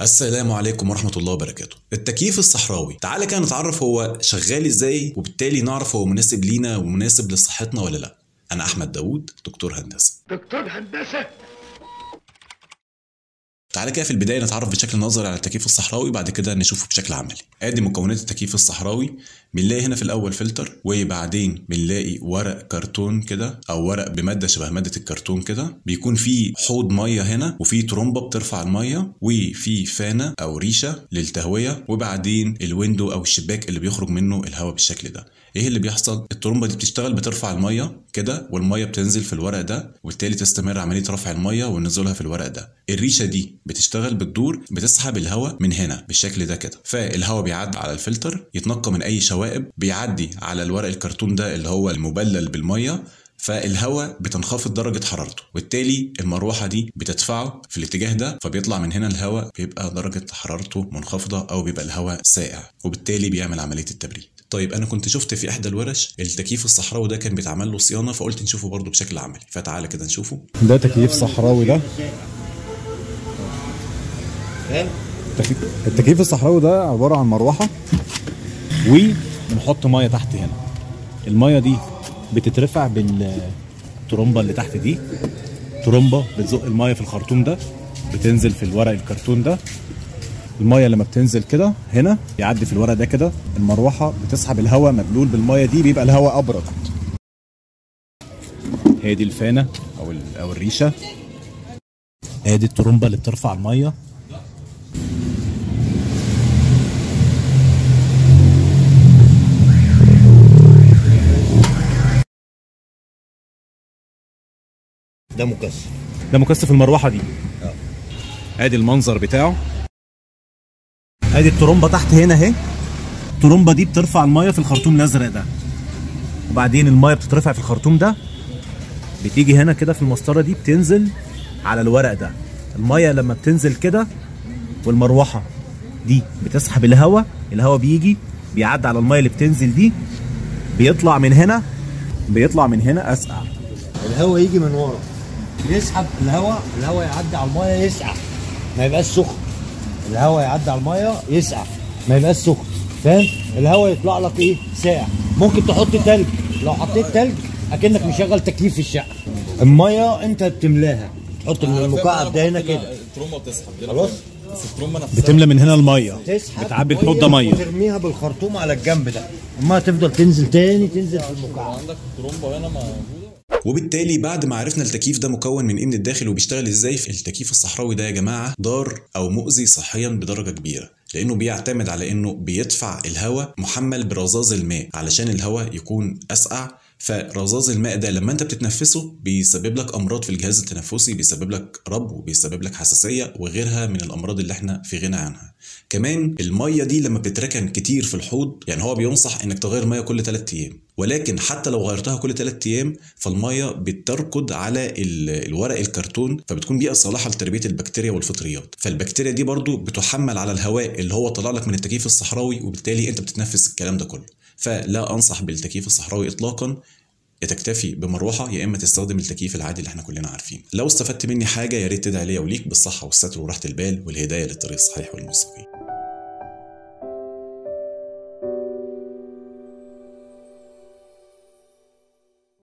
السلام عليكم ورحمة الله وبركاته. التكييف الصحراوي، تعالى كده نتعرف هو شغال ازاي، وبالتالي نعرف هو مناسب لينا ومناسب لصحتنا ولا لا. أنا أحمد داوود، دكتور هندسة. تعالى كده في البداية نتعرف بشكل نظري على التكييف الصحراوي، بعد كده نشوفه بشكل عملي. ادي مكونات التكييف الصحراوي. بنلاقي هنا في الأول فلتر، وبعدين بنلاقي ورق كرتون كده أو ورق بمادة شبه مادة الكرتون كده، بيكون فيه حوض مية هنا، وفي ترومبة بترفع المية، وفي فانة أو ريشة للتهوية، وبعدين الويندو أو الشباك اللي بيخرج منه الهواء بالشكل ده. ايه اللي بيحصل؟ الترومبه دي بتشتغل بترفع الميه كده، والميه بتنزل في الورق ده، وبالتالي تستمر عمليه رفع الميه ونزولها في الورق ده. الريشه دي بتشتغل بتدور، بتسحب الهواء من هنا بالشكل ده كده، فالهواء بيعدي على الفلتر يتنقى من اي شوائب، بيعدي على الورق الكرتون ده اللي هو المبلل بالميه، فالهواء بتنخفض درجة حرارته، وبالتالي المروحة دي بتدفعه في الاتجاه ده، فبيطلع من هنا الهواء بيبقى درجة حرارته منخفضة أو بيبقى الهواء ساقع، وبالتالي بيعمل عملية التبريد. طيب أنا كنت شفت في إحدى الورش التكييف الصحراوي ده كان بيتعمل له صيانة، فقلت نشوفه برضه بشكل عملي، فتعالى كده نشوفه. ده تكييف صحراوي. ده التكييف الصحراوي ده عبارة عن مروحة، وبنحط مية تحت هنا. المية دي بتترفع بالترومبة اللي تحت دي. ترومبة بتزق المية في الخرطوم ده، بتنزل في الورق الكرتون ده. المية لما بتنزل كده هنا يعدي في الورق ده كده، المروحة بتسحب الهواء مبلول بالمية دي، بيبقى الهواء أبرد. هي دي الفانة أو الريشة. ادي الترومبة اللي بترفع المية. ده مكثف المروحه دي. ادي المنظر بتاعه. ادي الترومبه تحت هنا اهي. الترومبه دي بترفع الميه في الخرطوم الازرق ده، وبعدين الميه بتترفع في الخرطوم ده، بتيجي هنا كده في المسطره دي، بتنزل على الورق ده. الميه لما بتنزل كده والمروحه دي بتسحب الهواء بيجي بيعدي على الميه اللي بتنزل دي، بيطلع من هنا اسقع. الهواء يجي من ورا يسحب الهواء يعدي على الميه يسقع، ما يبقاش سخن. الهواء يعدي على الميه يسقع، ما يبقاش سخن. فاهم؟ الهواء يطلع لك ايه؟ ساقع. ممكن تحط تلج. لو حطيت تلج اكنك مشغل تكييف في الشقه. الميه انت بتملاها، تحط من المكعب ده هنا كده. الترومبه بتسحب خلاص، بس الترومبه نفسها بتملى من هنا الميه، تسحب بتعبي الحوض ده ميه، وترميها بالخرطوم على الجنب ده. الميه تفضل تنزل تاني، تنزل في المكعب. عندك الترومبه هنا موجوده. وبالتالي بعد ما عرفنا التكييف ده مكون من ايه من الداخل وبيشتغل ازاي، في التكييف الصحراوي ده يا جماعه ضار او مؤذي صحيا بدرجه كبيره، لانه بيعتمد على انه بيدفع الهواء محمل برذاذ الماء علشان الهواء يكون اسقع. فرذاذ الماء ده لما انت بتتنفسه بيسبب لك امراض في الجهاز التنفسي، بيسبب لك ربو، وبيسبب لك حساسيه، وغيرها من الامراض اللي احنا في غنى عنها. كمان الميه دي لما بتتركن كتير في الحوض، يعني هو بينصح انك تغير ميه كل 3 ايام، ولكن حتى لو غيرتها كل 3 ايام فالميه بتركض على الورق الكرتون، فبتكون بيئه صالحه لتربيه البكتيريا والفطريات، فالبكتيريا دي برضو بتحمل على الهواء اللي هو طلع لك من التكييف الصحراوي، وبالتالي انت بتتنفس الكلام ده كله. فلا انصح بالتكييف الصحراوي اطلاقا، يا تكتفي بمروحه يا اما تستخدم التكييف العادي اللي احنا كلنا عارفينه. لو استفدت مني حاجه يا ريت تدعي ليا وليك بالصحه والستر وراحه البال والهدايه للطريق الصحيح والمستقيم.